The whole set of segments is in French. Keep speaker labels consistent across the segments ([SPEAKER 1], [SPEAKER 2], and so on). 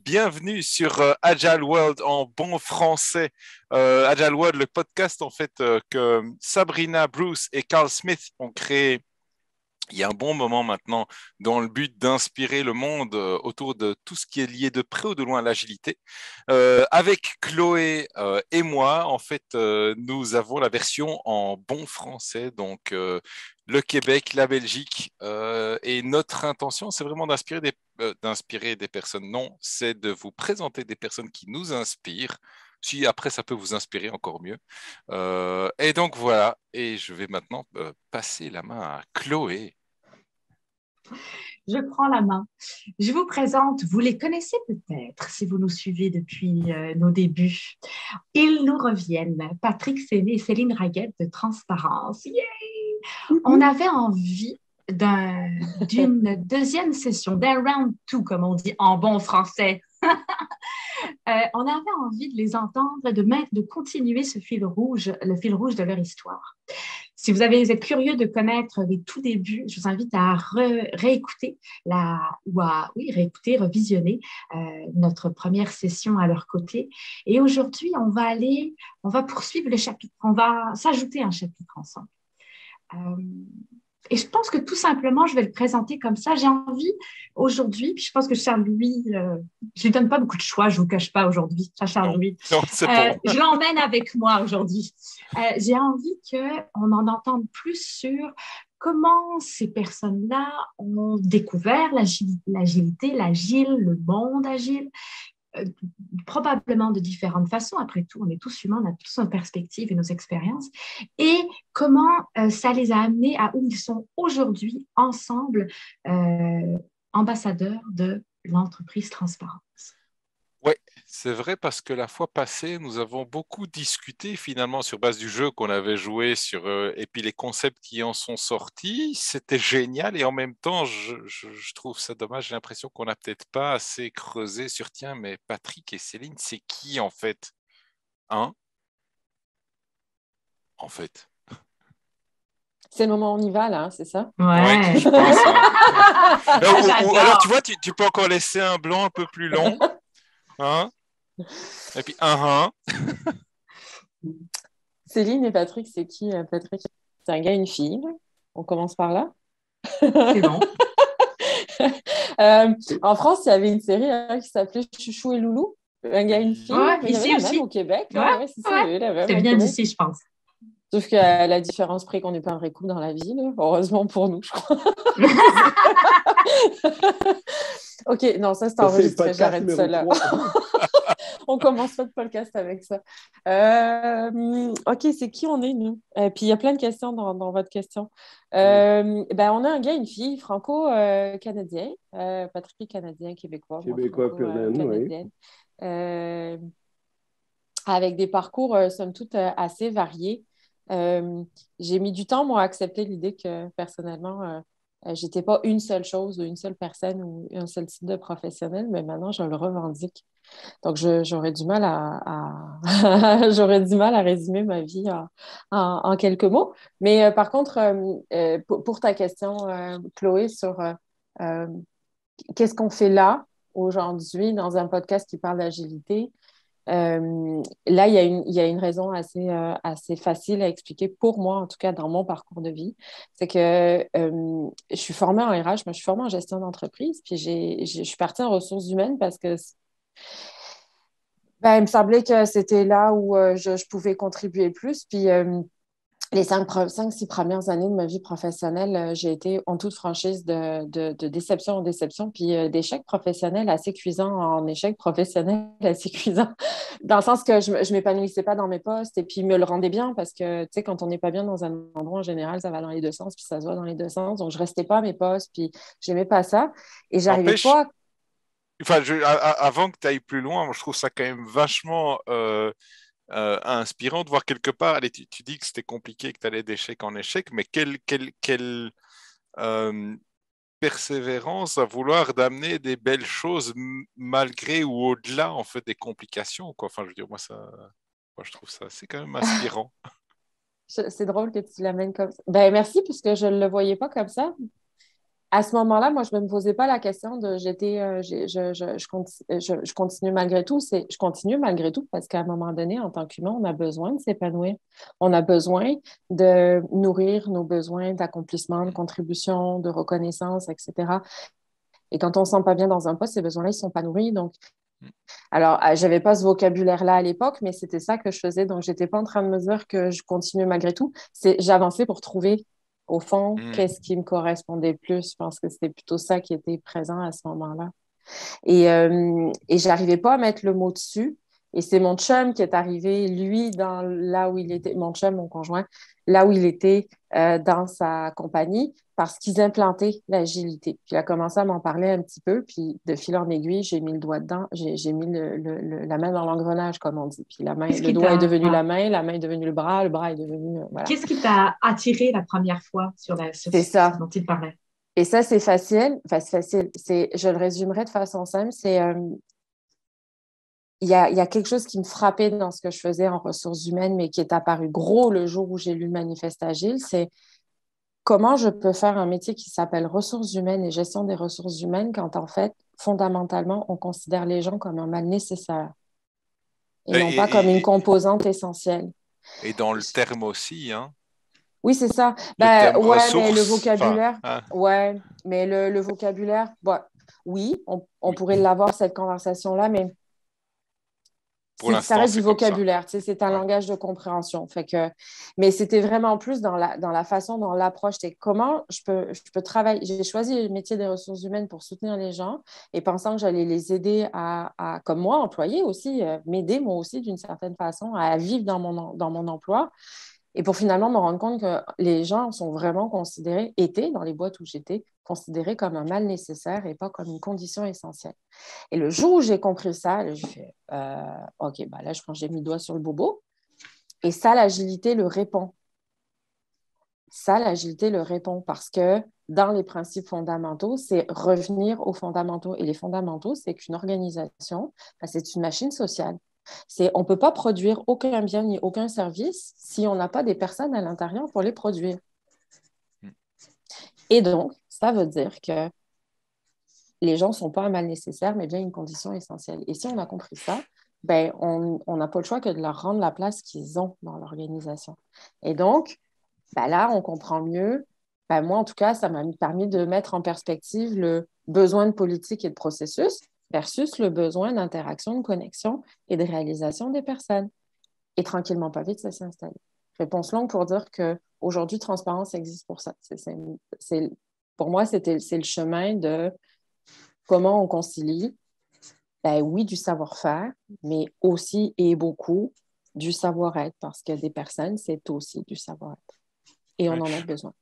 [SPEAKER 1] bienvenue sur Agile World en bon français. Agile World, le podcast en fait que Sabrina, Bruce et Carl Smith ont créé il y a un bon moment maintenant, dans le but d'inspirer le monde autour de tout ce qui est lié de près ou de loin à l'agilité. Avec Chloé et moi, en fait, nous avons la version en bon français, donc le Québec, la Belgique, et notre intention, c'est vraiment d'inspirer des personnes. Non, c'est de vous présenter des personnes qui nous inspirent. Si après ça peut vous inspirer encore mieux. Et donc voilà, et je vais maintenant passer la main à Chloé.
[SPEAKER 2] Je prends la main. Je vous présente, vous les connaissez peut-être si vous nous suivez depuis nos débuts. Ils nous reviennent, Patrick Séné et Céline Raguette de Transparence. Yay! On avait envie d'une deuxième session, d'un round two, comme on dit en bon français. On avait envie de les entendre, de continuer ce fil rouge, le fil rouge de leur histoire. Si vous êtes curieux de connaître les tout débuts, je vous invite à réécouter réécouter, revisionner notre première session à leur côté. Et aujourd'hui, on va poursuivre le chapitre. On va s'ajouter un chapitre ensemble. Et je pense que tout simplement, je vais le présenter comme ça. J'ai envie aujourd'hui, puis je pense que Charles-Louis, je ne lui donne pas beaucoup de choix, je ne vous cache pas aujourd'hui, Charles-Louis.
[SPEAKER 1] Non, c'est bon.
[SPEAKER 2] Je l'emmène avec moi aujourd'hui. J'ai envie qu'on en entende plus sur comment ces personnes-là ont découvert l'agilité, l'agile, le monde agile, probablement de différentes façons. Après tout, on est tous humains, on a tous nos perspectives et nos expériences. Et comment ça les a amenés à où ils sont aujourd'hui ensemble, ambassadeurs de l'entreprise Transparence.
[SPEAKER 1] Oui, c'est vrai parce que la fois passée, nous avons beaucoup discuté finalement sur base du jeu qu'on avait joué et puis les concepts qui en sont sortis. C'était génial et en même temps, je trouve ça dommage. J'ai l'impression qu'on n'a peut-être pas assez creusé sur tiens, mais Patrick et Céline, c'est qui en fait? Hein? En fait.
[SPEAKER 3] C'est le moment où on y va, là, hein, c'est ça?
[SPEAKER 2] Ouais,
[SPEAKER 1] je pense. Hein. Ou alors, tu
[SPEAKER 2] j'adore.
[SPEAKER 1] vois, tu peux encore laisser un blanc un peu plus long. Hein? Et puis,
[SPEAKER 3] Céline et Patrick, c'est qui, Patrick? C'est un gars et une fille. On commence par là.
[SPEAKER 2] C'est bon.
[SPEAKER 3] En France, il y avait une série qui s'appelait Chouchou et Loulou. Un gars et une fille.
[SPEAKER 2] Ouais,
[SPEAKER 3] Il y avait
[SPEAKER 2] ici
[SPEAKER 3] la
[SPEAKER 2] aussi.
[SPEAKER 3] même au Québec.
[SPEAKER 2] Ouais,
[SPEAKER 3] Ouais, c'est ça, il y avait la même
[SPEAKER 2] c'est
[SPEAKER 3] au
[SPEAKER 2] bien
[SPEAKER 3] Québec.
[SPEAKER 2] d'ici, je pense.
[SPEAKER 3] Sauf qu'à la différence près qu'on n'est pas un vrai couple dans la vie, là. Heureusement pour nous, je crois. Ok, non, ça c'est enregistré, j'arrête ça là. On commence pas de podcast avec ça. Ok, c'est qui on est, nous? Puis il y a plein de questions dans votre question. On a un gars et une fille franco-canadien. Patrick est canadien, québécois.
[SPEAKER 4] Québécois, pur oui.
[SPEAKER 3] Avec des parcours, somme toute, assez variés. J'ai mis du temps, moi, à accepter l'idée que, personnellement, j'étais pas une seule chose ou une seule personne ou un seul type de professionnel, mais maintenant, je le revendique. Donc, j'aurais du mal j'aurais du mal à résumer ma vie en quelques mots. Mais par contre, pour ta question, Chloé, sur qu'est-ce qu'on fait là, aujourd'hui, dans un podcast qui parle d'agilité, là, il y a une raison assez facile à expliquer pour moi, en tout cas dans mon parcours de vie. C'est que je suis formée en RH, mais je suis formée en gestion d'entreprise, puis je suis partie en ressources humaines parce que il me semblait que c'était là où je pouvais contribuer plus. Puis les 5-6 premières années de ma vie professionnelle, j'ai été en toute franchise de déception en déception, puis d'échec professionnel assez cuisant en échec professionnel assez cuisant, dans le sens que je ne m'épanouissais pas dans mes postes et puis me le rendais bien parce que, tu sais, quand on n'est pas bien dans un endroit, en général, ça va dans les deux sens, puis ça se voit dans les deux sens. Donc, je ne restais pas à mes postes, puis je n'aimais pas ça. Et j'arrivais
[SPEAKER 1] N'empêche,
[SPEAKER 3] pas...
[SPEAKER 1] enfin, avant que tu ailles plus loin, moi, je trouve ça quand même vachement inspirant de voir quelque part. Allez, tu dis que c'était compliqué, que tu allais d'échec en échec, mais quelle euh, persévérance à vouloir d'amener des belles choses malgré ou au-delà en fait des complications, quoi. Enfin, je veux dire, moi, je trouve ça c'est quand même inspirant.
[SPEAKER 3] C'est drôle que tu l'amènes comme ça. Ben, merci, puisque je ne le voyais pas comme ça. À ce moment-là, moi, je ne me posais pas la question de je continue malgré tout. Je continue malgré tout parce qu'à un moment donné, en tant qu'humain, on a besoin de s'épanouir. On a besoin de nourrir nos besoins d'accomplissement, de contribution, de reconnaissance, etc. Et quand on ne se sent pas bien dans un poste, ces besoins-là, ils ne sont pas nourris. Donc, alors, je n'avais pas ce vocabulaire-là à l'époque, mais c'était ça que je faisais. Donc, je n'étais pas en train de me dire que je continuais malgré tout. J'avançais pour trouver, au fond, qu'est-ce qui me correspondait le plus. Je pense que c'était plutôt ça qui était présent à ce moment-là. Et je n'arrivais pas à mettre le mot dessus. Et c'est mon chum qui est arrivé, lui, là où il était, mon chum, mon conjoint, là où il était dans sa compagnie, parce qu'ils implantaient l'agilité. Puis il a commencé à m'en parler un petit peu, puis de fil en aiguille, j'ai mis le doigt dedans, j'ai mis la main dans l'engrenage, comme on dit. Puis le doigt est devenu la main est devenu le bras est devenu... voilà.
[SPEAKER 2] Qu'est-ce qui t'a attiré la première fois sur
[SPEAKER 3] c'est ça
[SPEAKER 2] dont il parlait?
[SPEAKER 3] Et ça, c'est facile. Enfin, c'est facile. Je le résumerai de façon simple. Il y a quelque chose qui me frappait dans ce que je faisais en ressources humaines, mais qui est apparu gros le jour où j'ai lu le Manifeste Agile, c'est comment je peux faire un métier qui s'appelle ressources humaines et gestion des ressources humaines quand, en fait, fondamentalement, on considère les gens comme un mal nécessaire et non pas comme une composante essentielle.
[SPEAKER 1] Et dans le terme aussi, hein?
[SPEAKER 3] Oui, c'est ça.
[SPEAKER 1] Ouais,
[SPEAKER 3] mais le vocabulaire, le vocabulaire, oui, on pourrait l'avoir, cette conversation-là, mais ça reste du vocabulaire, c'est un langage de compréhension. Mais c'était vraiment plus dans la façon dont l'approche, c'est comment je peux travailler. J'ai choisi le métier des ressources humaines pour soutenir les gens et pensant que j'allais les aider à comme moi, employé aussi, m'aider moi aussi d'une certaine façon à vivre dans mon emploi. Et pour finalement me rendre compte que les gens sont vraiment étaient dans les boîtes où j'étais, considérés comme un mal nécessaire et pas comme une condition essentielle. Et le jour où j'ai compris ça, là, j'ai fait OK, là, je pense que j'ai mis le doigt sur le bobo. Et ça, l'agilité le répond. Parce que dans les principes fondamentaux, c'est revenir aux fondamentaux. Et les fondamentaux, c'est qu'une organisation, c'est une machine sociale. On ne peut pas produire aucun bien ni aucun service si on n'a pas des personnes à l'intérieur pour les produire. Et donc, ça veut dire que les gens ne sont pas un mal nécessaire, mais bien une condition essentielle. Et si on a compris ça, on n'a pas le choix que de leur rendre la place qu'ils ont dans l'organisation. Et donc, là, on comprend mieux. Moi, en tout cas, ça m'a permis de mettre en perspective le besoin de politique et de processus versus le besoin d'interaction, de connexion et de réalisation des personnes. Et tranquillement, pas vite, ça s'est installé. Réponse longue pour dire qu'aujourd'hui, transparence existe pour ça. Pour moi, c'est le chemin de comment on concilie, oui, du savoir-faire, mais aussi et beaucoup du savoir-être, parce que des personnes, c'est aussi du savoir-être. Et on en a besoin.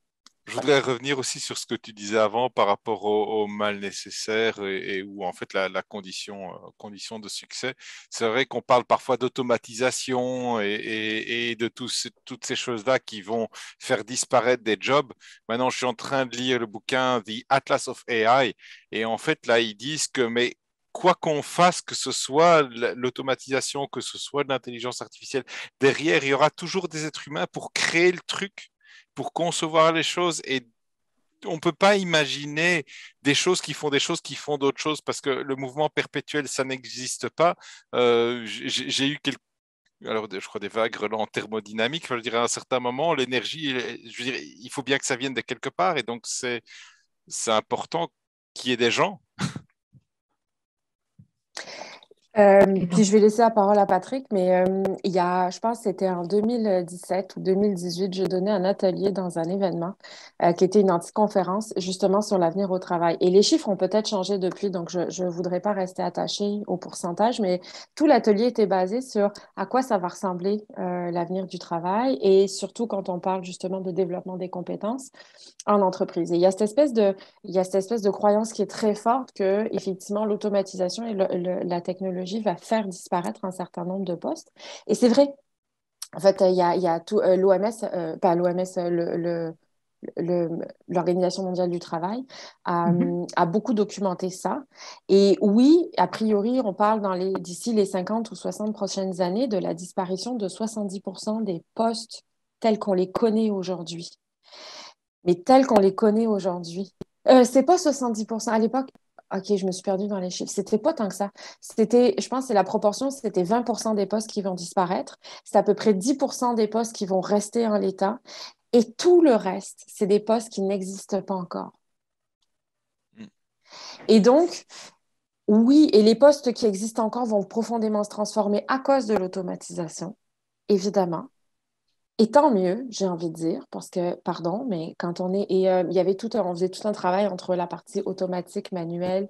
[SPEAKER 1] Je voudrais revenir aussi sur ce que tu disais avant par rapport au mal nécessaire et où en fait la condition de succès. C'est vrai qu'on parle parfois d'automatisation et de toutes ces choses-là qui vont faire disparaître des jobs. Maintenant, je suis en train de lire le bouquin The Atlas of AI et en fait là, ils disent que quoi qu'on fasse, que ce soit l'automatisation, que ce soit de l'intelligence artificielle, derrière, il y aura toujours des êtres humains pour créer le truc, pour concevoir les choses et on ne peut pas imaginer des choses qui font d'autres choses parce que le mouvement perpétuel, ça n'existe pas. J'ai eu je crois des vagues en thermodynamique. Je dirais à un certain moment, l'énergie, je veux dire, il faut bien que ça vienne de quelque part et donc c'est important qu'il y ait des gens.
[SPEAKER 3] Puis je vais laisser la parole à Patrick, mais je pense que c'était en 2017 ou 2018, je donnais un atelier dans un événement qui était une anti-conférence justement sur l'avenir au travail. Et les chiffres ont peut-être changé depuis, donc je ne voudrais pas rester attachée au pourcentage, mais tout l'atelier était basé sur à quoi ça va ressembler l'avenir du travail et surtout quand on parle justement de développement des compétences en entreprise. Et il y a cette espèce de croyance qui est très forte que effectivement l'automatisation et la technologie va faire disparaître un certain nombre de postes. Et c'est vrai. En fait, il y a tout l'OMS, pas l'OMS, l'Organisation mondiale du travail a beaucoup documenté ça. Et oui, a priori, on parle d'ici les 50 ou 60 prochaines années de la disparition de 70% des postes tels qu'on les connaît aujourd'hui. Mais tels qu'on les connaît aujourd'hui. C'est pas 70% à l'époque. OK, je me suis perdue dans les chiffres. C'était pas tant que ça. Je pense que la proportion, c'était 20% des postes qui vont disparaître. C'est à peu près 10% des postes qui vont rester en l'état. Et tout le reste, c'est des postes qui n'existent pas encore.
[SPEAKER 1] Mm.
[SPEAKER 3] Et donc, oui, et les postes qui existent encore vont profondément se transformer à cause de l'automatisation, évidemment. Et tant mieux, j'ai envie de dire, parce que, pardon, mais quand on est... Et il y avait on faisait tout un travail entre la partie automatique, manuelle,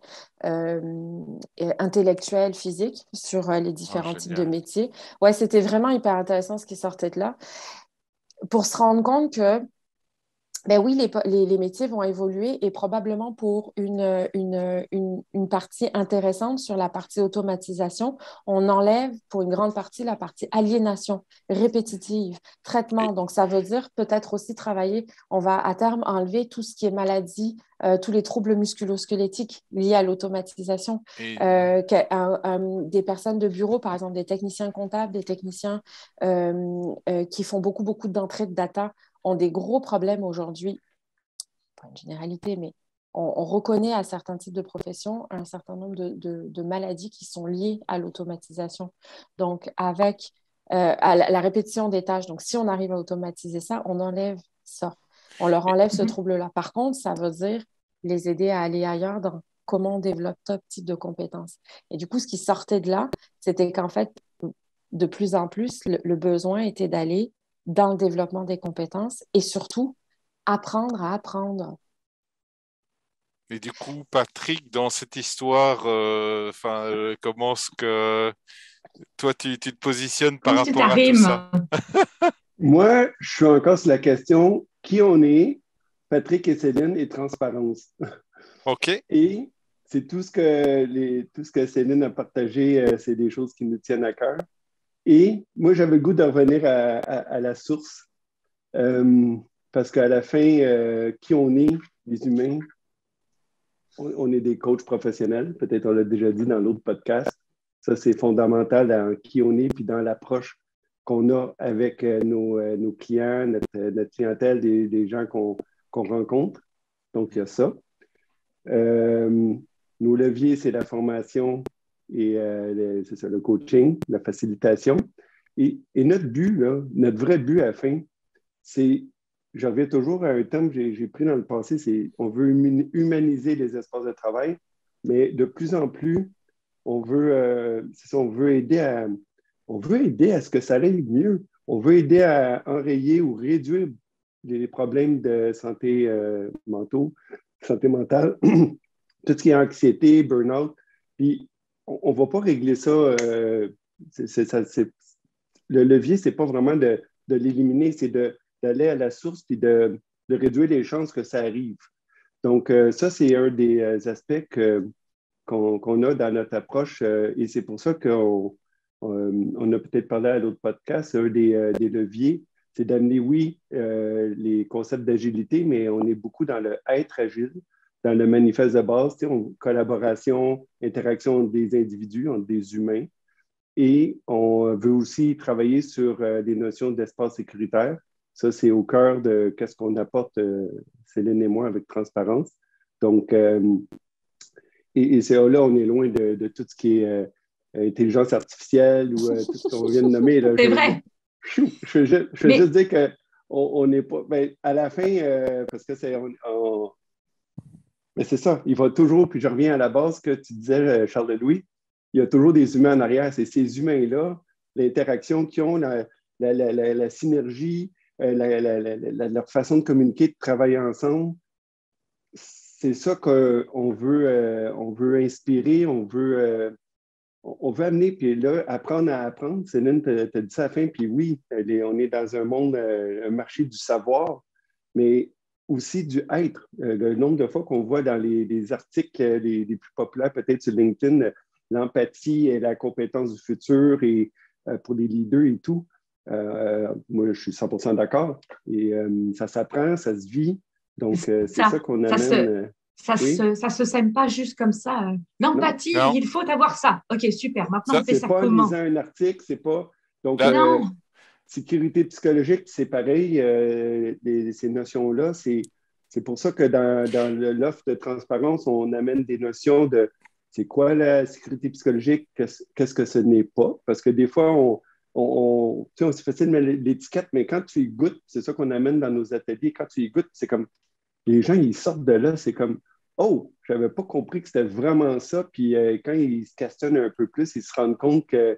[SPEAKER 3] intellectuelle, physique, sur les
[SPEAKER 1] Oh,
[SPEAKER 3] différents types de
[SPEAKER 1] génial.
[SPEAKER 3] métiers. Ouais, c'était vraiment hyper intéressant ce qui sortait de là, pour se rendre compte que ben oui, les métiers vont évoluer et probablement pour une partie intéressante sur la partie automatisation, on enlève pour une grande partie la partie aliénation, répétitive,
[SPEAKER 1] Et,
[SPEAKER 3] traitement. Donc, ça veut dire peut-être aussi travailler, on va à terme enlever tout ce qui est maladie, tous les troubles musculo-squelettiques liés à l'automatisation.
[SPEAKER 1] et
[SPEAKER 3] Des personnes de bureau, par exemple, des techniciens comptables, des techniciens qui font beaucoup, beaucoup d'entrées de data ont des gros problèmes aujourd'hui, pas une généralité, mais on reconnaît à certains types de professions un certain nombre de maladies qui sont liées à l'automatisation. Donc, avec à la répétition des tâches, donc si on arrive à automatiser ça, on enlève ça. On leur enlève ce
[SPEAKER 2] Mhm.
[SPEAKER 3] trouble-là. Par contre, ça veut dire les aider à aller ailleurs dans comment on développe top type de compétences. Et du coup, ce qui sortait de là, c'était qu'en fait, de plus en plus, le besoin était d'aller dans le développement des compétences et surtout apprendre à apprendre.
[SPEAKER 1] Et du coup, Patrick, dans cette histoire, comment est-ce que toi, tu te positionnes par
[SPEAKER 2] Où tu
[SPEAKER 1] rapport à tout ça?
[SPEAKER 2] t'arrimes?
[SPEAKER 4] Moi, je suis encore sur la question qui on est, Patrick et Céline, et transparence.
[SPEAKER 1] OK.
[SPEAKER 4] Et c'est tout ce que Céline a partagé, c'est des choses qui nous tiennent à cœur. Et moi, j'avais le goût de revenir à la source, euh, parce qu'à la fin, qui on est, les humains, on est des coachs professionnels. Peut-être on l'a déjà dit dans l'autre podcast. Ça, c'est fondamental dans qui on est, puis dans l'approche qu'on a avec nos clients, notre clientèle, des gens qu'on rencontre. Donc, il y a ça. Euh, nos leviers, c'est la formation et c'est ça, le coaching, la facilitation. Et notre but, là, notre vrai but à la fin, c'est, je reviens toujours à un terme que j'ai pris dans le passé, c'est on veut humaniser les espaces de travail, mais de plus en plus, c'est ça, on veut aider à ce que ça aille mieux. On veut aider à enrayer ou réduire les problèmes de santé mentale, tout ce qui est anxiété, burn-out. Puis, on ne va pas régler ça. Le levier, ce n'est pas vraiment de l'éliminer, c'est d'aller à la source et de réduire les chances que ça arrive. Donc, ça, c'est un des aspects qu'on a dans notre approche et c'est pour ça on a peut-être parlé à l'autre podcast, un des leviers, c'est d'amener, oui, les concepts d'agilité, mais on est beaucoup dans le être agile, dans le manifeste de base, collaboration, interaction entre des individus, entre des humains. Et on veut aussi travailler sur des notions d'espace sécuritaire. Ça, c'est au cœur de ce qu'on apporte, Céline et moi, avec transparence. Donc, et c'est là, on est loin de tout ce qui est intelligence artificielle ou tout ce qu'on vient de nommer. Là.
[SPEAKER 2] C'est vrai.
[SPEAKER 4] Je veux juste dire qu'on n'est pas. Ben, à la fin, parce que mais c'est ça, il va toujours, puis je reviens à la base que tu disais, Charles de Louis, il y a toujours des humains en arrière. C'est ces humains-là, l'interaction qu'ils ont, la synergie, leur façon de communiquer, de travailler ensemble. C'est ça on veut inspirer, on veut amener, puis là, apprendre à apprendre. Céline t'a dit ça à la fin, puis oui, on est dans un monde, un marché du savoir, mais aussi du être. Le nombre de fois qu'on voit dans les articles les plus populaires, peut-être sur LinkedIn, l'empathie et la compétence du futur et pour les leaders et tout. Moi, je suis 100% d'accord. Et ça s'apprend, ça se vit. Donc, c'est ça qu'on amène. Oui,
[SPEAKER 2] Ça se sème pas juste comme ça.
[SPEAKER 4] non,
[SPEAKER 2] L'empathie,
[SPEAKER 1] Non,
[SPEAKER 2] il faut avoir ça. OK, super. Maintenant,
[SPEAKER 1] ça,
[SPEAKER 2] on fait
[SPEAKER 4] c'est
[SPEAKER 2] ça
[SPEAKER 4] pas en lisant
[SPEAKER 2] comment?
[SPEAKER 4] un article, c'est pas. Donc,
[SPEAKER 1] là,
[SPEAKER 2] Non.
[SPEAKER 4] sécurité psychologique, c'est pareil. Ces notions-là, c'est C'est pour ça que dans l'offre de transparence, on amène des notions de c'est quoi la sécurité psychologique, qu'est-ce que ce n'est pas. Parce que des fois, tu sais, on se facile de mettre l'étiquette, mais quand tu y goûtes, c'est ça qu'on amène dans nos ateliers, quand tu y goûtes, c'est comme les gens, ils sortent de là, c'est comme oh, je n'avais pas compris que c'était vraiment ça. Puis quand ils se questionnent un peu plus, ils se rendent compte que,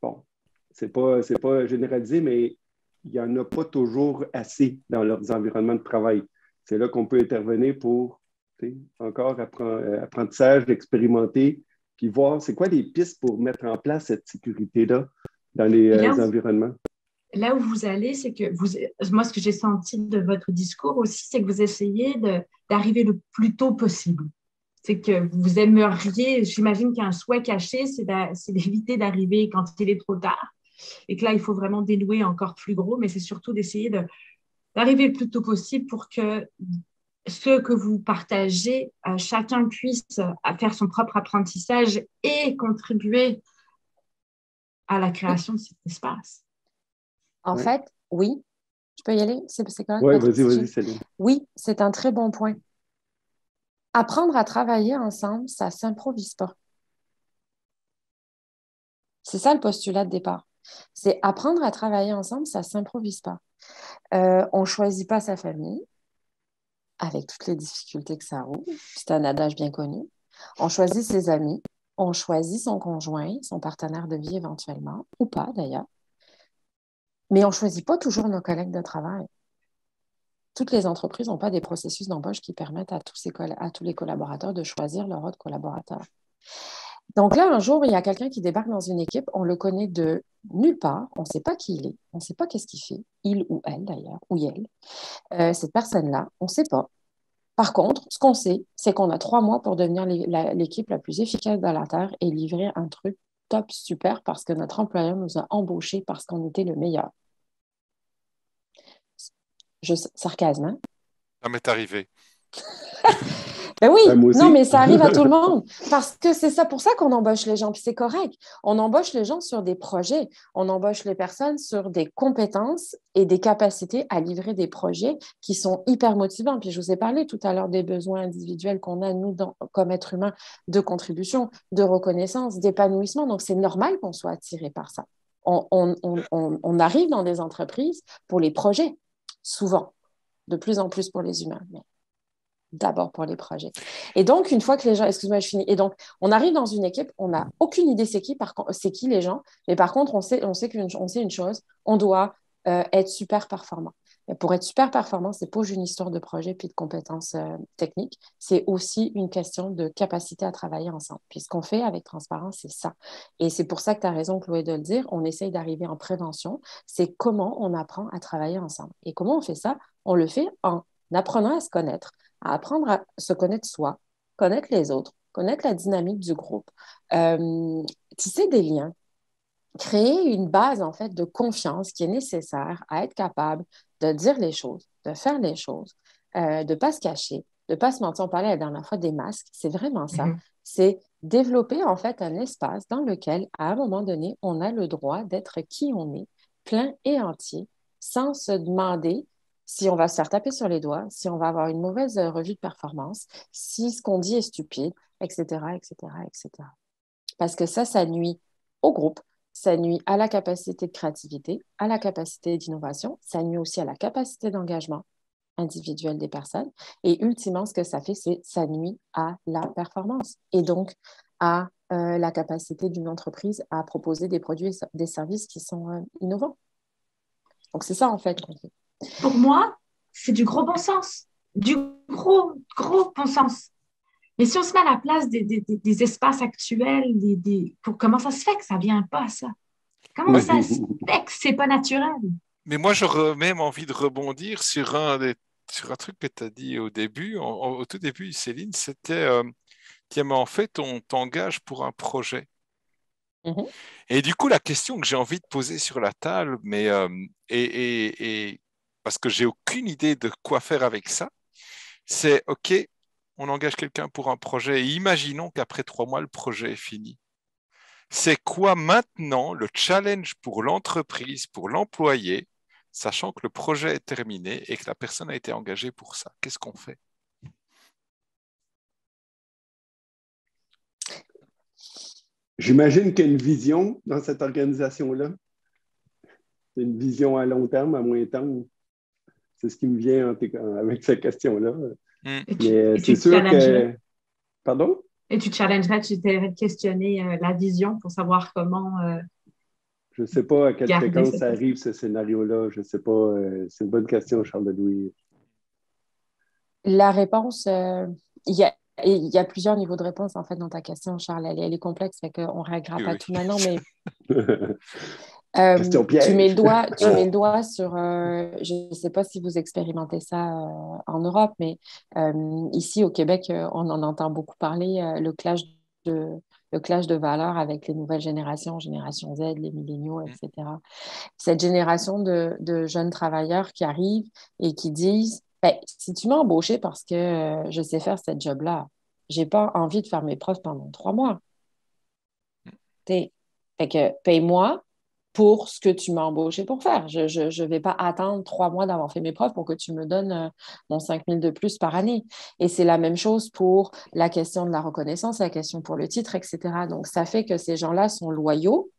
[SPEAKER 4] bon, c'est pas généralisé, mais il n'y en a pas toujours assez dans leurs environnements de travail. C'est là qu'on peut intervenir pour, tu sais, encore apprentissage, expérimenter, puis voir c'est quoi les pistes pour mettre en place cette sécurité-là dans les environnements.
[SPEAKER 2] Là où vous allez, c'est que moi, ce que j'ai senti de votre discours aussi, c'est que vous essayez d'arriver le plus tôt possible. C'est que vous aimeriez, j'imagine qu'un souhait caché, c'est d'éviter d'arriver quand il est trop tard. Et que là, il faut vraiment dénouer encore plus gros, mais c'est surtout d'essayer d'arriver le plus tôt possible pour que ce que vous partagez, chacun puisse faire son propre apprentissage et contribuer à la création de cet espace.
[SPEAKER 3] En fait, oui. Je peux y aller? C'est correct?
[SPEAKER 4] Oui, vas-y, Céline.
[SPEAKER 3] Oui, c'est un très bon point. Apprendre à travailler ensemble, ça ne s'improvise pas. C'est ça le postulat de départ. C'est apprendre à travailler ensemble, ça ne s'improvise pas. On ne choisit pas sa famille, avec toutes les difficultés que ça roule. C'est un adage bien connu. On choisit ses amis, on choisit son conjoint, son partenaire de vie éventuellement, ou pas d'ailleurs. Mais on ne choisit pas toujours nos collègues de travail. Toutes les entreprises n'ont pas des processus d'embauche qui permettent à tous les collaborateurs de choisir leur autre collaborateur. Donc là, un jour, il y a quelqu'un qui débarque dans une équipe, on le connaît de nulle part, on ne sait pas qui il est, on ne sait pas qu'est-ce qu'il fait, il ou elle d'ailleurs, ou elle. Cette personne-là, on ne sait pas. Par contre, ce qu'on sait, c'est qu'on a 3 mois pour devenir l'équipe la plus efficace de la Terre et livrer un truc top, super, parce que notre employeur nous a embauchés parce qu'on était le meilleur. Sarcasme, hein?
[SPEAKER 1] Ça m'est arrivé.
[SPEAKER 3] Ben oui,
[SPEAKER 4] moi aussi.
[SPEAKER 3] non, mais ça arrive à tout le monde. Parce que c'est ça pour ça qu'on embauche les gens, puis c'est correct. On embauche les gens sur des projets, on embauche les personnes sur des compétences et des capacités à livrer des projets qui sont hyper motivants. Puis je vous ai parlé tout à l'heure des besoins individuels qu'on a, nous, comme êtres humains, de contribution, de reconnaissance, d'épanouissement. Donc, c'est normal qu'on soit attiré par ça. On arrive dans des entreprises pour les projets, souvent, de plus en plus pour les humains, mais d'abord pour les projets. Et donc, une fois que les gens... Excuse-moi, je finis. Et donc, on arrive dans une équipe, on n'a aucune idée c'est qui les gens, mais par contre, on sait une chose, on doit être super performant. Et pour être super performant, c'est pas juste une histoire de projet puis de compétences techniques, c'est aussi une question de capacité à travailler ensemble. Puis ce qu'on fait avec Transparence, c'est ça. Et c'est pour ça que tu as raison, Chloé, de le dire, on essaye d'arriver en prévention, c'est comment on apprend à travailler ensemble. Et comment on fait ça? On le fait en apprenant à se connaître, à apprendre à se connaître soi, connaître les autres, connaître la dynamique du groupe, tisser des liens, créer une base en fait de confiance qui est nécessaire à être capable de dire les choses, de faire les choses, de ne pas se cacher, de ne pas se mentir. On parlait la dernière fois des masques, c'est vraiment ça. C'est développer en fait un espace dans lequel, à un moment donné, on a le droit d'être qui on est, plein et entier, sans se demander si on va se faire taper sur les doigts, si on va avoir une mauvaise revue de performance, si ce qu'on dit est stupide, etc., etc., etc. Parce que ça nuit au groupe, ça nuit à la capacité de créativité, à la capacité d'innovation, ça nuit aussi à la capacité d'engagement individuel des personnes. Et ultimement, ce que ça fait, c'est ça nuit à la performance et donc à la capacité d'une entreprise à proposer des produits et des services qui sont innovants. Donc, c'est ça, en fait, qu'on fait.
[SPEAKER 2] Pour moi, c'est du gros bon sens. Du gros, gros bon sens. Mais si on se met à la place des espaces actuels, pour comment ça se fait que ça ne vient pas, ça? Comment ça se fait que ce n'est pas naturel?
[SPEAKER 1] Mais moi, j'aurais même envie de rebondir sur un truc que tu as dit au début, au tout début, Céline, c'était, tiens, mais en fait, on t'engage pour un projet. Et du coup, la question que j'ai envie de poser sur la table, et parce que j'ai aucune idée de quoi faire avec ça, c'est, OK, on engage quelqu'un pour un projet et imaginons qu'après 3 mois, le projet est fini. C'est quoi maintenant le challenge pour l'entreprise, pour l'employé, sachant que le projet est terminé et que la personne a été engagée pour ça? Qu'est-ce qu'on fait?
[SPEAKER 4] J'imagine qu'il y a une vision dans cette organisation-là. C'est une vision à long terme, à moyen terme. C'est ce qui me vient avec cette question-là. Mais c'est sûr que... Pardon?
[SPEAKER 2] Et tu challengerais, tu t'aimerais questionner la vision pour savoir comment
[SPEAKER 4] je ne sais pas à quelle
[SPEAKER 2] garder
[SPEAKER 4] fréquence
[SPEAKER 2] cette
[SPEAKER 4] ça arrive, ce scénario-là. Je ne sais pas. C'est une bonne question, Charles-Louis.
[SPEAKER 3] La réponse, il y a plusieurs niveaux de réponse en fait dans ta question, Charles. Elle est complexe, fait qu'on ne réglera pas
[SPEAKER 1] Oui.
[SPEAKER 3] tout maintenant, mais
[SPEAKER 4] Question piège.
[SPEAKER 3] tu mets le doigt sur, je ne sais pas si vous expérimentez ça en Europe, mais ici au Québec, on en entend beaucoup parler, le clash de valeurs avec les nouvelles générations, génération Z, les milléniaux, etc. Cette génération de jeunes travailleurs qui arrivent et qui disent, ben, si tu m'as embauché parce que je sais faire cette job-là, j'ai pas envie de faire mes preuves pendant 3 mois. Fait que paye-moi pour ce que tu m'as embauché pour faire. Je vais pas attendre 3 mois d'avoir fait mes preuves pour que tu me donnes mon 5 000 de plus par année. Et c'est la même chose pour la question de la reconnaissance, la question pour le titre, etc. Donc, ça fait que ces gens-là sont loyaux,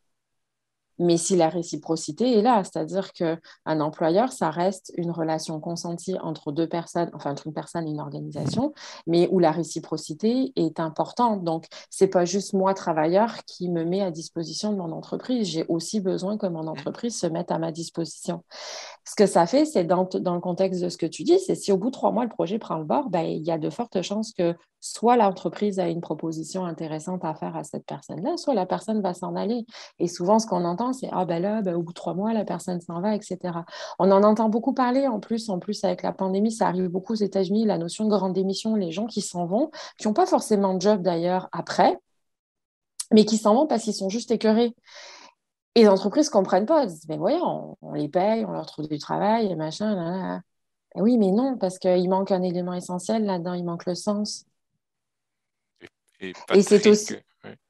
[SPEAKER 3] mais si la réciprocité est là, c'est-à-dire qu'un employeur, ça reste une relation consentie entre deux personnes, enfin entre une personne et une organisation, mais où la réciprocité est importante. Donc, c'est pas juste moi, travailleur, qui me met à disposition de mon entreprise. J'ai aussi besoin que mon entreprise se mette à ma disposition. Ce que ça fait, c'est dans le contexte de ce que tu dis, c'est si au bout de 3 mois, le projet prend le bord, ben, il y a de fortes chances que soit l'entreprise a une proposition intéressante à faire à cette personne-là, soit la personne va s'en aller. Et souvent, ce qu'on entend, c'est ah ben là, ben, au bout de 3 mois, la personne s'en va, etc. On en entend beaucoup parler en plus avec la pandémie, ça arrive beaucoup aux États-Unis, la notion de grande démission, les gens qui s'en vont, qui n'ont pas forcément de job d'ailleurs après, mais qui s'en vont parce qu'ils sont juste écœurés. Et les entreprises ne comprennent pas. Elles disent, mais voyons, on les paye, on leur trouve du travail, et machin. Là, là. Et oui, mais non, parce qu'il manque un élément essentiel là-dedans, il manque le sens.
[SPEAKER 1] Et
[SPEAKER 3] Et c'est
[SPEAKER 1] Patrick,
[SPEAKER 3] aussi...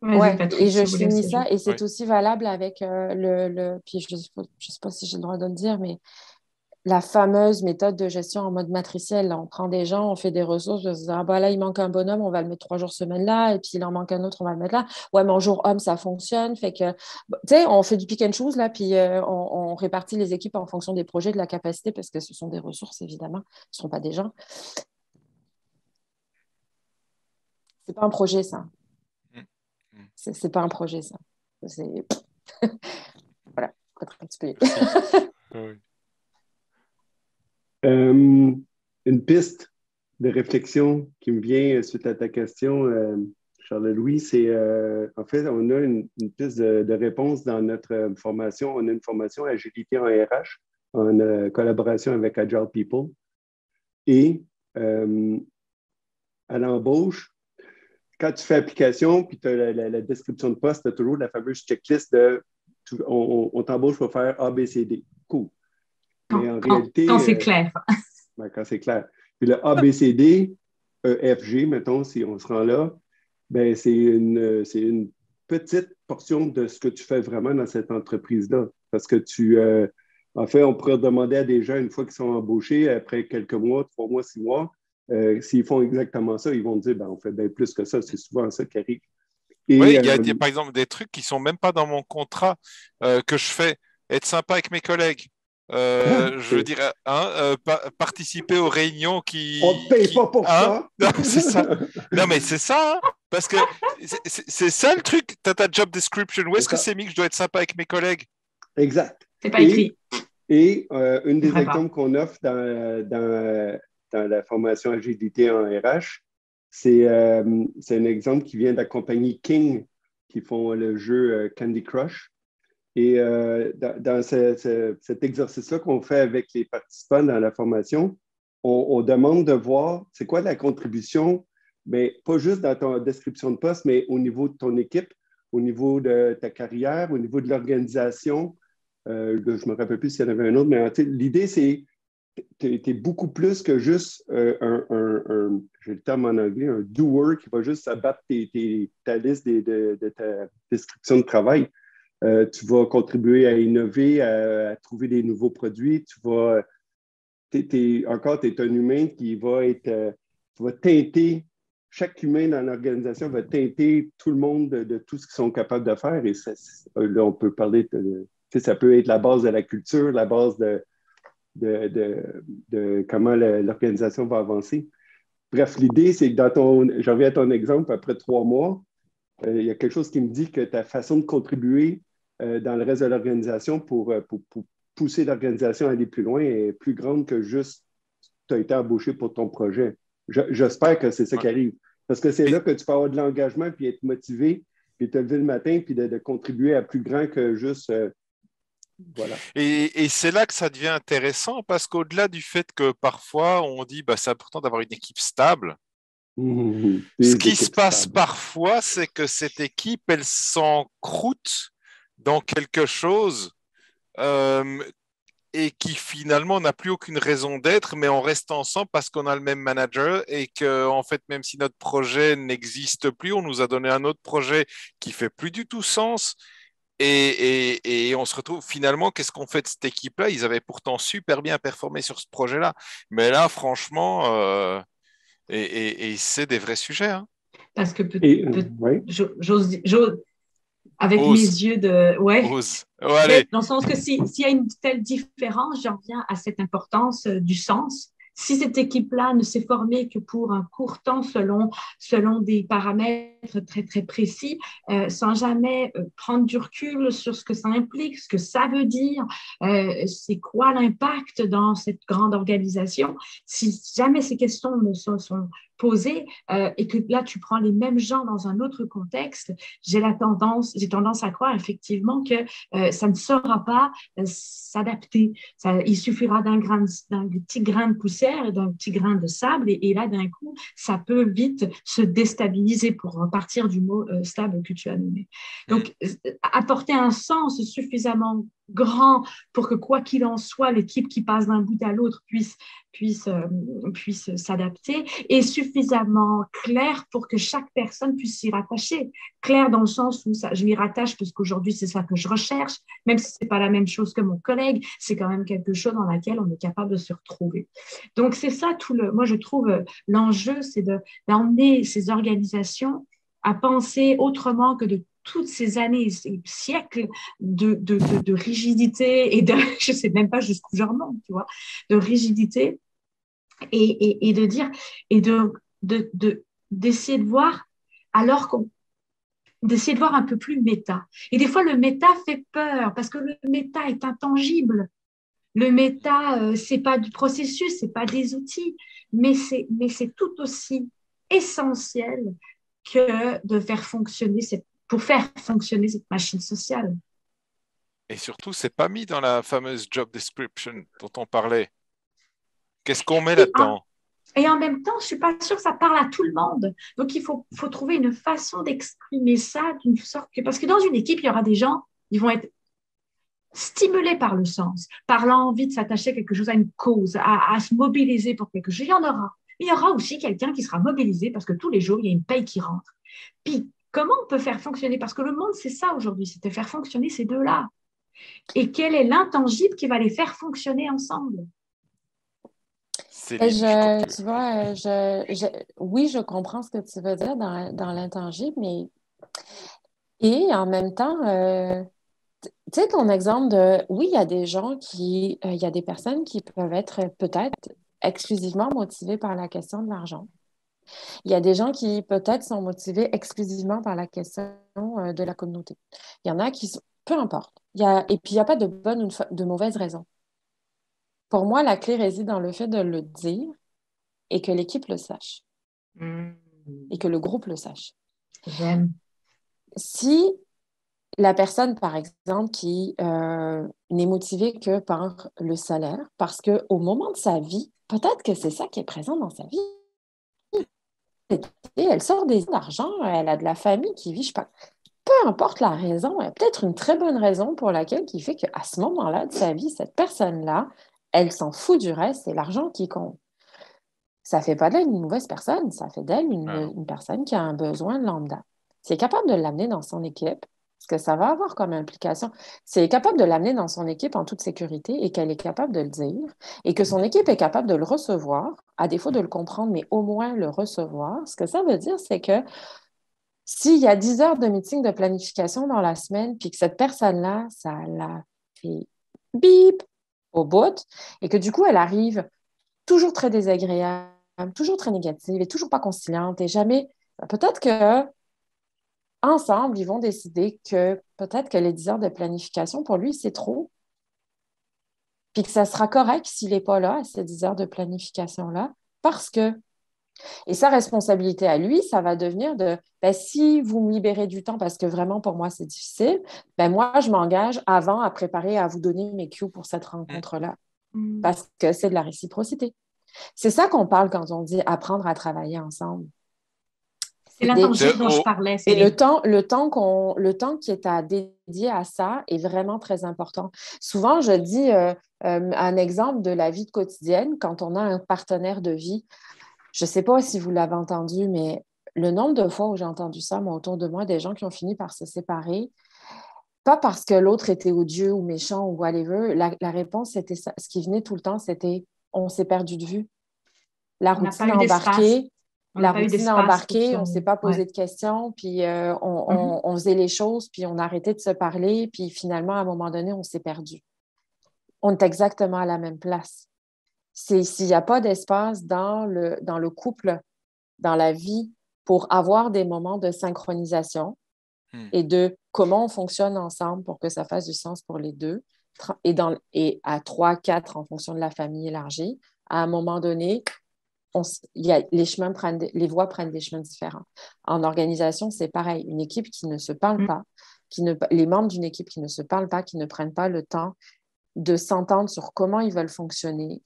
[SPEAKER 2] Vas-y, Patrick,
[SPEAKER 3] et je
[SPEAKER 2] si vous voulez
[SPEAKER 3] finis
[SPEAKER 2] aussi
[SPEAKER 3] ça, et c'est
[SPEAKER 1] ouais.
[SPEAKER 3] aussi valable avec puis je ne sais pas si j'ai le droit de le dire, mais la fameuse méthode de gestion en mode matriciel. Là, on prend des gens, on fait des ressources, on se dit, ah bah là, il manque un bonhomme, on va le mettre 3 jours semaine là, et puis il en manque un autre, on va le mettre là. Ouais, mais en jour homme, ça fonctionne. Fait que, tu sais, on fait du pick and choose, là, puis on répartit les équipes en fonction des projets, de la capacité, parce que ce sont des ressources, évidemment. Ce ne sont pas des gens. C'est pas un projet, ça. C'est pas un projet, ça. C'est... voilà, peut-être un petit peu.
[SPEAKER 4] Une piste de réflexion qui me vient suite à ta question, Charles-Louis, c'est en fait, on a une piste de réponse dans notre formation. On a une formation agilité en RH en collaboration avec Agile People. Et à l'embauche, quand tu fais application, puis tu as la description de poste, tu as toujours la fameuse checklist de on t'embauche pour faire A, B, C, D. Cool. Mais en réalité.
[SPEAKER 2] Quand c'est clair.
[SPEAKER 4] Quand c'est clair. Puis le A, B, C, D, E, F, G, mettons, si on se rend là, ben c'est une petite portion de ce que tu fais vraiment dans cette entreprise-là. Parce que en fait, on pourrait demander à des gens, une fois qu'ils sont embauchés, après quelques mois, 3 mois, 6 mois, s'ils font exactement ça, ils vont dire, ben, on fait bien plus que ça. C'est souvent ça qui arrive. Et,
[SPEAKER 1] oui, il y a par exemple des trucs qui ne sont même pas dans mon contrat que je fais. Être sympa avec mes collègues. Je veux dire, participer aux réunions qui...
[SPEAKER 4] On ne te paye pas pour ça.
[SPEAKER 1] Non, c'est ça. Non, mais c'est ça. Hein, parce que c'est ça le truc. Tu as ta job description. Où est-ce que c'est mis que je dois être sympa avec mes collègues?
[SPEAKER 4] Exact.
[SPEAKER 2] C'est pas écrit.
[SPEAKER 4] Et une des exemples qu'on offre dans la formation agilité en RH, c'est un exemple qui vient de la compagnie King qui font le jeu Candy Crush. Et dans cet exercice-là qu'on fait avec les participants dans la formation, on demande de voir c'est quoi la contribution, mais pas juste dans ta description de poste, mais au niveau de ton équipe, au niveau de ta carrière, au niveau de l'organisation. Je ne me rappelle plus s'il y en avait un autre, mais l'idée, c'est tu es beaucoup plus que juste j'ai le terme en anglais, un doer qui va juste abattre ta liste de ta description de travail. Tu vas contribuer à innover, à trouver des nouveaux produits. Encore, tu es un humain qui va teinter, chaque humain dans l'organisation va teinter tout le monde de tout ce qu'ils sont capables de faire. Et là, on peut parler ça peut être la base de la culture, la base de comment l'organisation va avancer. Bref, l'idée, c'est que j'en reviens à ton exemple, après 3 mois, il y a quelque chose qui me dit que ta façon de contribuer dans le reste de l'organisation pour pousser l'organisation à aller plus loin est plus grande que juste tu as été embauché pour ton projet. J'espère que c'est ça qui arrive. Parce que c'est là que tu peux avoir de l'engagement, puis être motivé, puis te lever le matin, puis de contribuer à plus grand que juste... voilà.
[SPEAKER 1] Et c'est là que ça devient intéressant parce qu'au-delà du fait que parfois on dit c'est important d'avoir une équipe stable, ce qui se passe parfois, c'est que cette équipe, elle s'encroute dans quelque chose et qui finalement n'a plus aucune raison d'être, mais on reste ensemble parce qu'on a le même manager et que, en fait, même si notre projet n'existe plus, on nous a donné un autre projet qui fait plus du tout sens. Et on se retrouve finalement, qu'est-ce qu'on fait de cette équipe-là? Ils avaient pourtant super bien performé sur ce projet-là. Mais là, franchement, et c'est des vrais sujets. Hein.
[SPEAKER 2] Parce que
[SPEAKER 4] ouais.
[SPEAKER 2] j'ose, avec mes yeux de... Ouais.
[SPEAKER 1] Ose. Ouais,
[SPEAKER 2] dans le sens que s'il y a une telle différence, j'en reviens à cette importance du sens. Si cette équipe-là ne s'est formée que pour un court temps selon des paramètres très, très précis, sans jamais prendre du recul sur ce que ça implique, ce que ça veut dire, c'est quoi l'impact dans cette grande organisation, si jamais ces questions ne sont posées et que là, tu prends les mêmes gens dans un autre contexte, j'ai tendance à croire effectivement que ça ne saura pas s'adapter. Il suffira d'un petit grain de poussière et d'un petit grain de sable et là, d'un coup, ça peut vite se déstabiliser pour repartir du mot stable que tu as nommé. Donc, apporter un sens suffisamment grand pour que, quoi qu'il en soit, l'équipe qui passe d'un bout à l'autre puisse s'adapter et suffisamment clair pour que chaque personne puisse s'y rattacher. Clair dans le sens où je m'y rattache parce qu'aujourd'hui, c'est ça que je recherche, même si ce n'est pas la même chose que mon collègue, c'est quand même quelque chose dans laquelle on est capable de se retrouver. Donc, c'est ça moi, je trouve, l'enjeu, c'est d'emmener ces organisations à penser autrement que de toutes ces années, ces siècles de rigidité et je ne sais même pas jusqu'où je remonte, tu vois, de rigidité et de dire, et d'essayer de voir, d'essayer de voir un peu plus méta. Et des fois, le méta fait peur parce que le méta est intangible. Le méta, ce n'est pas du processus, ce n'est pas des outils, mais c'est tout aussi essentiel que de pour faire fonctionner cette machine sociale.
[SPEAKER 1] Et surtout, c'est pas mis dans la fameuse job description dont on parlait. Qu'est-ce qu'on met là-dedans?
[SPEAKER 2] Et en même temps, je ne suis pas sûre que ça parle à tout le monde. Donc, il faut trouver une façon d'exprimer ça d'une sorte que... Parce que dans une équipe, il y aura des gens, ils vont être stimulés par le sens, par l'envie de s'attacher à quelque chose, à une cause, à se mobiliser pour quelque chose. Il y en aura. Il y aura aussi quelqu'un qui sera mobilisé parce que tous les jours, il y a une paye qui rentre. Puis, comment on peut faire fonctionner? Parce que le monde, c'est ça aujourd'hui, c'est de faire fonctionner ces deux-là. Et quel est l'intangible qui va les faire fonctionner ensemble?
[SPEAKER 3] Tu vois, oui, je comprends ce que tu veux dire dans l'intangible, mais et en même temps, tu sais, ton exemple de, oui, il y a des gens il y a des personnes qui peuvent être peut-être exclusivement motivées par la question de l'argent. Il y a des gens qui peut-être sont motivés exclusivement par la question de la communauté. Il y en a qui sont, peu importe. Et puis, il n'y a pas de bonne ou de mauvaise raison. Pour moi, la clé réside dans le fait de le dire et que l'équipe le sache. Et que le groupe le sache.
[SPEAKER 2] J'aime.
[SPEAKER 3] Si la personne, par exemple, qui n'est motivée que par le salaire, parce qu'au moment de sa vie, peut-être que c'est ça qui est présent dans sa vie. Et elle sort d'argent, elle a de la famille qui vit, je sais pas. Peu importe la raison, il y a peut-être une très bonne raison pour laquelle qui fait qu'à ce moment-là de sa vie, cette personne-là, elle s'en fout du reste, c'est l'argent qui compte. Ça ne fait pas d'elle une mauvaise personne, ça fait d'elle une personne qui a un besoin lambda. Si elle est capable de l'amener dans son équipe, ce que ça va avoir comme implication. Si elle est capable de l'amener dans son équipe en toute sécurité et qu'elle est capable de le dire et que son équipe est capable de le recevoir, à défaut de le comprendre, mais au moins le recevoir, ce que ça veut dire, c'est que s'il y a 10 heures de meeting de planification dans la semaine, puis que cette personne-là, ça la fait bip au bout, et que du coup, elle arrive toujours très désagréable, toujours très négative et toujours pas conciliante, et jamais, peut-être que ensemble, ils vont décider que peut-être que les 10 heures de planification, pour lui, c'est trop, puis que ça sera correct s'il n'est pas là à ces 10 heures de planification-là, parce que et sa responsabilité à lui, ça va devenir de, ben, si vous me libérez du temps parce que vraiment pour moi c'est difficile, ben moi je m'engage avant à préparer, à vous donner mes cues pour cette rencontre-là parce que c'est de la réciprocité. C'est ça qu'on parle quand on dit apprendre à travailler ensemble.
[SPEAKER 2] C'est l'intangile dont je parlais.
[SPEAKER 3] Et le temps qui est à dédier à ça est vraiment très important. Souvent, je dis un exemple de la vie quotidienne quand on a un partenaire de vie. Je ne sais pas si vous l'avez entendu, mais le nombre de fois où j'ai entendu ça, moi, autour de moi, des gens qui ont fini par se séparer, pas parce que l'autre était odieux ou méchant ou whatever, la réponse, c'était ça. Ce qui venait tout le temps, c'était on s'est perdu de vue. La routine a embarqué, on ne s'est pas posé de questions, puis on faisait les choses, puis on a arrêté de se parler, puis finalement, à un moment donné, on s'est perdu. On est exactement à la même place. C'est s'il n'y a pas d'espace dans le couple, dans la vie, pour avoir des moments de synchronisation et de comment on fonctionne ensemble pour que ça fasse du sens pour les deux, et à 3, 4 en fonction de la famille élargie, à un moment donné, les voies prennent des chemins différents. En organisation, c'est pareil. Une équipe qui ne se parle pas, les membres d'une équipe qui ne se parlent pas, qui ne prennent pas le temps de s'entendre sur comment ils veulent fonctionner,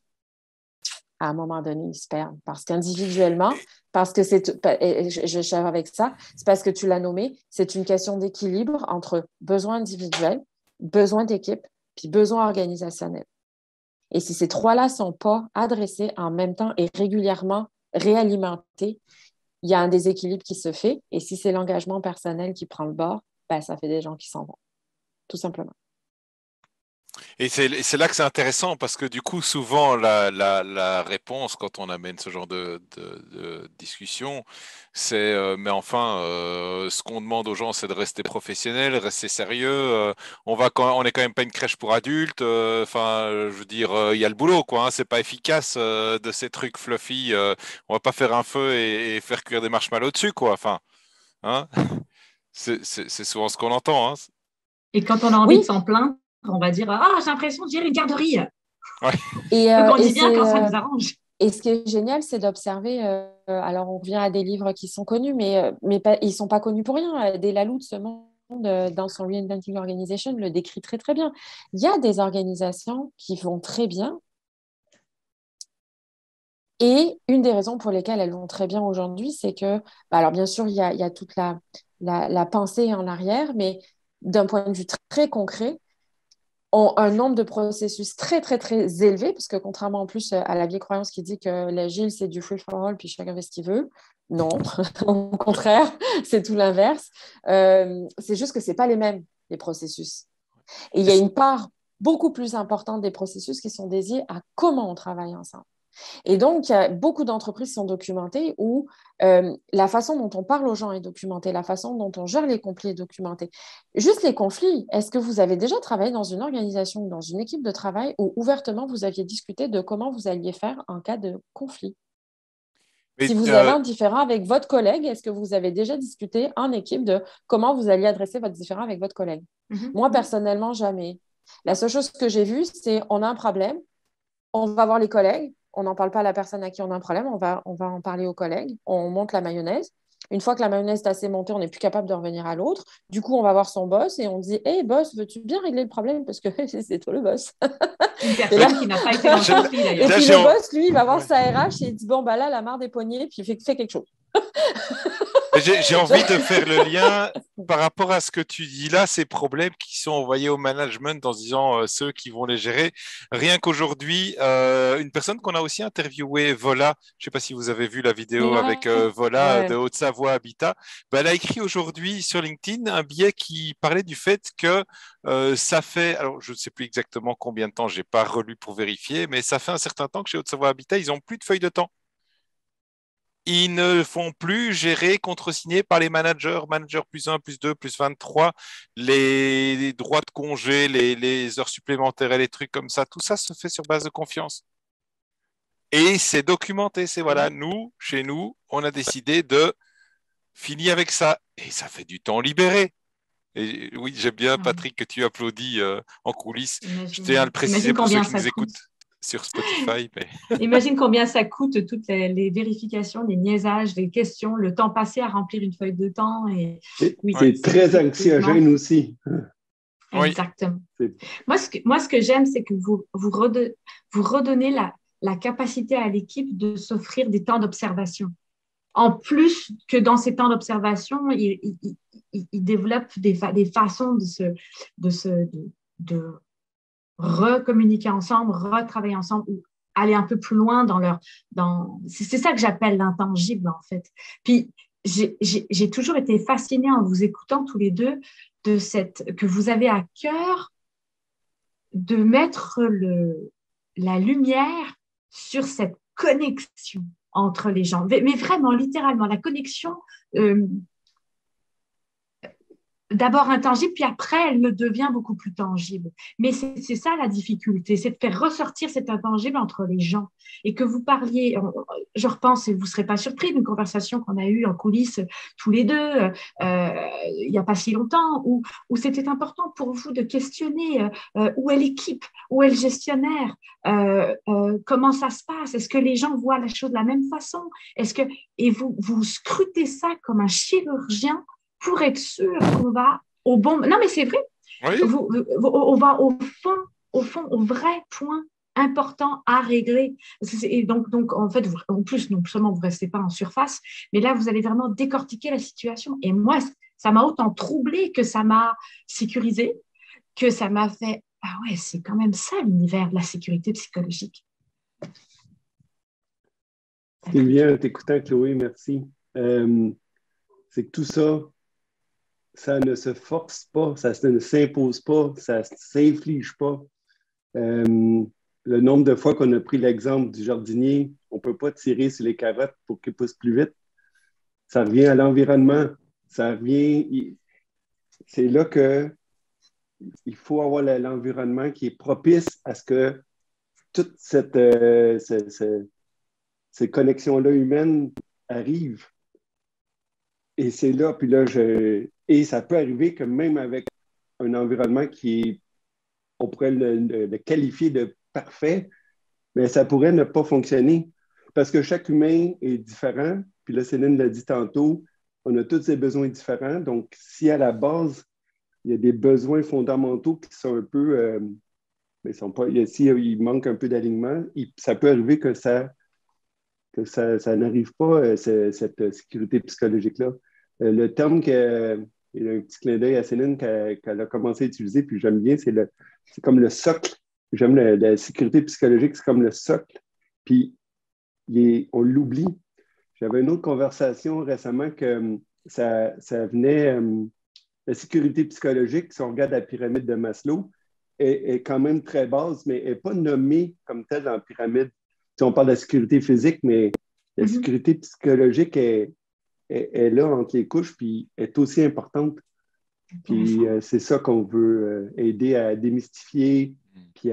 [SPEAKER 3] à un moment donné, ils se perdent. Parce qu'individuellement, parce que je suis avec ça, c'est parce que tu l'as nommé, c'est une question d'équilibre entre besoin individuel, besoin d'équipe, puis besoin organisationnel. Et si ces trois-là ne sont pas adressés en même temps et régulièrement réalimentés, il y a un déséquilibre qui se fait. Et si c'est l'engagement personnel qui prend le bord, ben, ça fait des gens qui s'en vont, tout simplement.
[SPEAKER 1] Et c'est là que c'est intéressant parce que du coup, souvent, la réponse quand on amène ce genre de discussion, c'est mais enfin, ce qu'on demande aux gens, c'est de rester professionnel, rester sérieux. On est quand même pas une crèche pour adultes. Enfin, je veux dire, il y a le boulot, quoi. Hein, c'est pas efficace de ces trucs fluffy. On va pas faire un feu et faire cuire des marshmallows dessus, quoi. Enfin, hein, c'est souvent ce qu'on entend. Hein.
[SPEAKER 2] Et quand on a envie de s'en plaindre, on va dire j'ai l'impression de gérer une garderie.
[SPEAKER 1] Ouais.
[SPEAKER 2] Donc on dit bien quand ça nous arrange.
[SPEAKER 3] Et ce qui est génial, c'est d'observer. Alors, on revient à des livres qui sont connus, mais ils ne sont pas connus pour rien. Des Laloux de ce monde, dans son Reinventing Organization, le décrit très, très bien. Il y a des organisations qui vont très bien. Et une des raisons pour lesquelles elles vont très bien aujourd'hui, c'est que, alors bien sûr, il y a toute la pensée en arrière, mais d'un point de vue très concret, ont un nombre de processus très, très, très élevé, parce que contrairement en plus à la vieille croyance qui dit que l'agile, c'est du free for all, puis chacun fait ce qu'il veut. Non, au contraire, c'est tout l'inverse. C'est juste que ce n'est pas les mêmes, les processus. Et il y a une part beaucoup plus importante des processus qui sont dédiés à comment on travaille ensemble. Et donc, il y a beaucoup d'entreprises qui sont documentées où la façon dont on parle aux gens est documentée, la façon dont on gère les conflits est documentée. Juste les conflits, est-ce que vous avez déjà travaillé dans une organisation ou dans une équipe de travail où ouvertement vous aviez discuté de comment vous alliez faire en cas de conflit? Si vous avez un différend avec votre collègue, est-ce que vous avez déjà discuté en équipe de comment vous alliez adresser votre différend avec votre collègue? Moi, personnellement, jamais. La seule chose que j'ai vue, c'est on a un problème, on va voir les collègues, on n'en parle pas à la personne à qui on a un problème, on va en parler aux collègues, on monte la mayonnaise. Une fois que la mayonnaise est assez montée, on n'est plus capable de revenir à l'autre. Du coup, on va voir son boss et on dit « Hey, boss, veux-tu bien régler le problème? Parce que c'est toi le boss. »
[SPEAKER 2] Une personne qui n'a pas été dans le conflit, d'ailleurs.
[SPEAKER 3] Et puis le boss, lui, il va voir sa RH et il dit « Bon, bah là, la marre des poignets, puis il fait quelque chose. »
[SPEAKER 1] J'ai envie de faire le lien par rapport à ce que tu dis là, ces problèmes qui sont envoyés au management en se disant ceux qui vont les gérer. Rien qu'aujourd'hui, une personne qu'on a aussi interviewée, Vola, je ne sais pas si vous avez vu la vidéo avec Vola de Haute-Savoie Habitat, ben, elle a écrit aujourd'hui sur LinkedIn un billet qui parlait du fait que ça fait, alors je ne sais plus exactement combien de temps, je n'ai pas relu pour vérifier, mais ça fait un certain temps que chez Haute-Savoie Habitat, ils n'ont plus de feuille de temps. Ils ne font plus gérer, contresigner par les managers, manager plus 1, plus 2, plus 23, les droits de congé, les heures supplémentaires et les trucs comme ça. Tout ça se fait sur base de confiance. Et c'est documenté. C'est voilà, nous, chez nous, on a décidé de finir avec ça. Et ça fait du temps libéré. Et oui, j'aime bien, Patrick, que tu applaudis en coulisses. Je tiens à le préciser pour ceux qui nous écoutent sur Spotify. Mais...
[SPEAKER 2] Imagine combien ça coûte, toutes les vérifications, les niaisages, les questions, le temps passé à remplir une feuille de temps.
[SPEAKER 4] Oui, c'est très anxiogène aussi.
[SPEAKER 2] Exactement. Oui. Moi, ce que j'aime, c'est que vous redonnez la capacité à l'équipe de s'offrir des temps d'observation. En plus que dans ces temps d'observation, ils développent des façons de recommuniquer ensemble, retravailler ensemble, ou aller un peu plus loin c'est ça que j'appelle l'intangible, en fait. Puis, j'ai toujours été fascinée en vous écoutant tous les deux que vous avez à cœur de mettre la lumière sur cette connexion entre les gens. Mais vraiment, littéralement, la connexion... d'abord intangible, puis après, elle me devient beaucoup plus tangible. Mais c'est ça la difficulté, c'est de faire ressortir cet intangible entre les gens. Et que vous parliez, je repense, et vous ne serez pas surpris, d'une conversation qu'on a eue en coulisses tous les deux, il n'y a pas si longtemps, où c'était important pour vous de questionner où est l'équipe, où est le gestionnaire, comment ça se passe, est-ce que les gens voient la chose de la même façon, et vous scrutez ça comme un chirurgien pour être sûr qu'on va au bon... Non, mais c'est vrai.
[SPEAKER 1] Oui.
[SPEAKER 2] On va au fond, au vrai point important à régler. Et donc, en fait, en plus, non seulement vous ne restez pas en surface, mais là, vous allez vraiment décortiquer la situation. Et moi, ça m'a autant troublé que ça m'a sécurisé, que ça m'a fait... Ah ouais, c'est quand même ça l'univers de la sécurité psychologique.
[SPEAKER 4] C'est bien, t'écoutant, Chloé, merci. C'est que tout ça, ça ne se force pas, ça ne s'impose pas, ça ne s'inflige pas. Le nombre de fois qu'on a pris l'exemple du jardinier, on ne peut pas tirer sur les carottes pour qu'ils poussent plus vite. Ça revient à l'environnement. Ça revient... C'est là qu'il faut avoir l'environnement qui est propice à ce que toutes ces connexions-là humaines arrivent. Et c'est là, puis là, et ça peut arriver que même avec un environnement on pourrait le qualifier de parfait, mais ça pourrait ne pas fonctionner parce que chaque humain est différent. Puis là, Céline l'a dit tantôt, on a tous des besoins différents. Donc, si à la base, il y a des besoins fondamentaux qui sont un peu, mais sont pas, il manque un peu d'alignement, ça peut arriver que ça n'arrive pas, cette sécurité psychologique-là. Le terme il y a un petit clin d'œil à Céline qu'elle a commencé à utiliser, puis j'aime bien, c'est comme le socle. J'aime la sécurité psychologique, c'est comme le socle. Puis on l'oublie. J'avais une autre conversation récemment que ça venait, la sécurité psychologique, si on regarde la pyramide de Maslow, est quand même très basse, mais elle n'est pas nommée comme telle dans la pyramide. Si on parle de la sécurité physique, mais la sécurité psychologique est là entre les couches, puis est aussi importante. Puis c'est ça qu'on veut aider à démystifier. Puis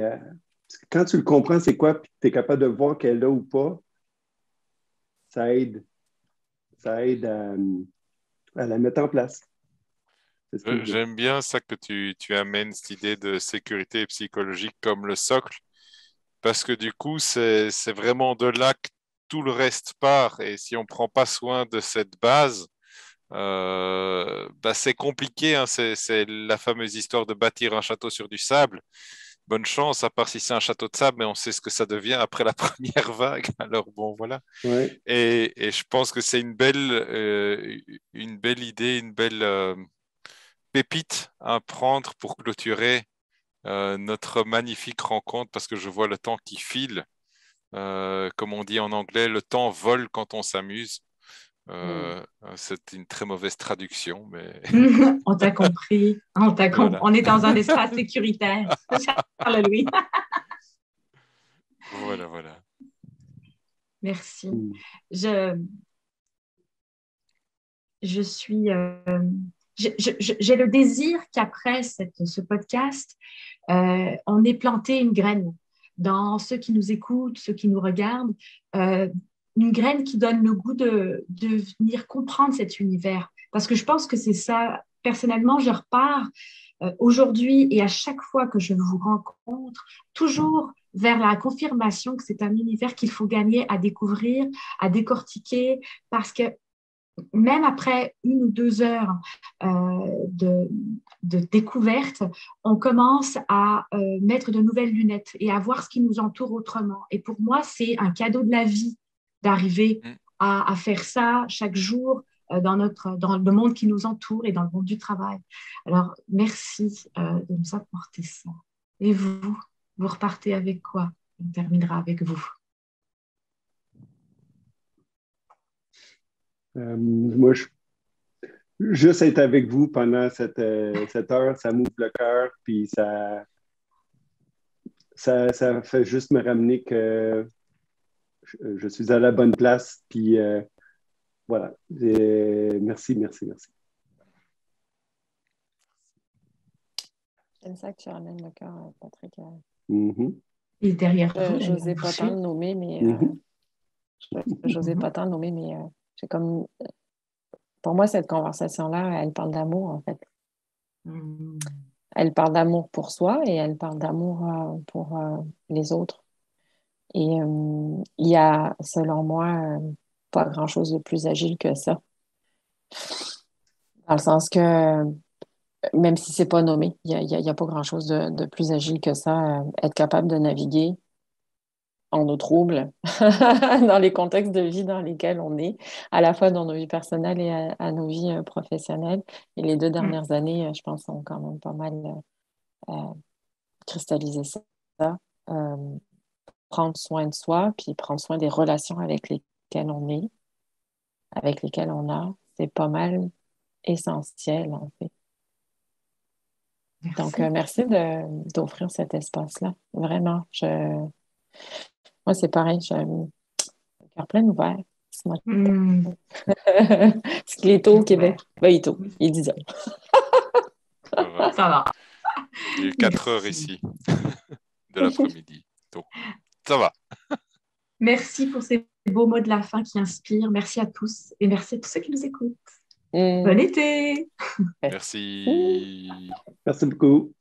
[SPEAKER 4] quand tu le comprends, c'est quoi, puis tu es capable de voir qu'elle est là ou pas, ça aide. Ça aide à la mettre en place.
[SPEAKER 1] J'aime bien ça que tu amènes cette idée de sécurité psychologique comme le socle, parce que du coup, c'est vraiment de là que tout le reste part. Et si on ne prend pas soin de cette base, c'est compliqué. Hein. C'est la fameuse histoire de bâtir un château sur du sable. bonne chance, à part si c'est un château de sable, mais on sait ce que ça devient après la première vague. Alors bon, voilà.
[SPEAKER 4] Ouais.
[SPEAKER 1] Et je pense que c'est une belle idée, une belle pépite à prendre pour clôturer notre magnifique rencontre, parce que je vois le temps qui file. Comme on dit en anglais, le temps vole quand on s'amuse. C'est une très mauvaise traduction, mais
[SPEAKER 2] On t'a compris.
[SPEAKER 1] voilà,
[SPEAKER 2] On est dans un espace sécuritaire. Charles-Louis.
[SPEAKER 1] voilà.
[SPEAKER 2] Merci.
[SPEAKER 4] Mm.
[SPEAKER 2] Je suis. J'ai le désir qu'après ce podcast, on ait planté une graine dans ceux qui nous écoutent, ceux qui nous regardent, une graine qui donne le goût de venir comprendre cet univers. Parce que je pense que c'est ça. Personnellement, je repars aujourd'hui et à chaque fois que je vous rencontre, toujours vers la confirmation que c'est un univers qu'il faut gagner à découvrir, à décortiquer, parce que même après 1 ou 2 heures de découverte, on commence à mettre de nouvelles lunettes et à voir ce qui nous entoure autrement. Et pour moi, c'est un cadeau de la vie d'arriver à faire ça chaque jour dans le monde qui nous entoure et dans le monde du travail. Alors, merci de nous apporter ça. Et vous repartez avec quoi? On terminera avec vous.
[SPEAKER 4] Moi, juste être avec vous pendant cette heure, ça m'ouvre le cœur, puis ça fait juste me ramener que je suis à la bonne place, puis voilà. Merci.
[SPEAKER 3] C'est ça que tu ramènes le cœur, Patrick.
[SPEAKER 4] Mm-hmm.
[SPEAKER 2] Et derrière vous,
[SPEAKER 3] J'osais pas tant le nommer, mais j'ai comme... Pour moi, cette conversation-là, elle parle d'amour, en fait. Elle parle d'amour pour soi et elle parle d'amour pour les autres. Et il y a, selon moi, pas grand-chose de plus agile que ça. Dans le sens que, même si c'est pas nommé, il y a pas grand-chose de plus agile que ça. Être capable de naviguer en eau trouble dans les contextes de vie dans lesquels on est, à la fois dans nos vies personnelles et à nos vies professionnelles. Et les 2 dernières années, je pense, ont quand même pas mal cristallisé ça. Prendre soin de soi, puis prendre soin des relations avec lesquelles on est, avec lesquelles on a, c'est pas mal essentiel, en fait.
[SPEAKER 2] Merci.
[SPEAKER 3] Donc, merci d'offrir cet espace-là. Vraiment, moi, c'est pareil, j'ai le cœur plein ouvert ce matin. Parce qu'il est tôt au Québec. Ben, il est tôt, il est 10 heures.
[SPEAKER 2] Ça va.
[SPEAKER 1] Il est 4 heures ici de l'après-midi. Donc, ça va.
[SPEAKER 2] Merci pour ces beaux mots de la fin qui inspirent. Merci à tous et merci à tous ceux qui nous écoutent. Bon été!
[SPEAKER 1] Merci.
[SPEAKER 4] Merci beaucoup.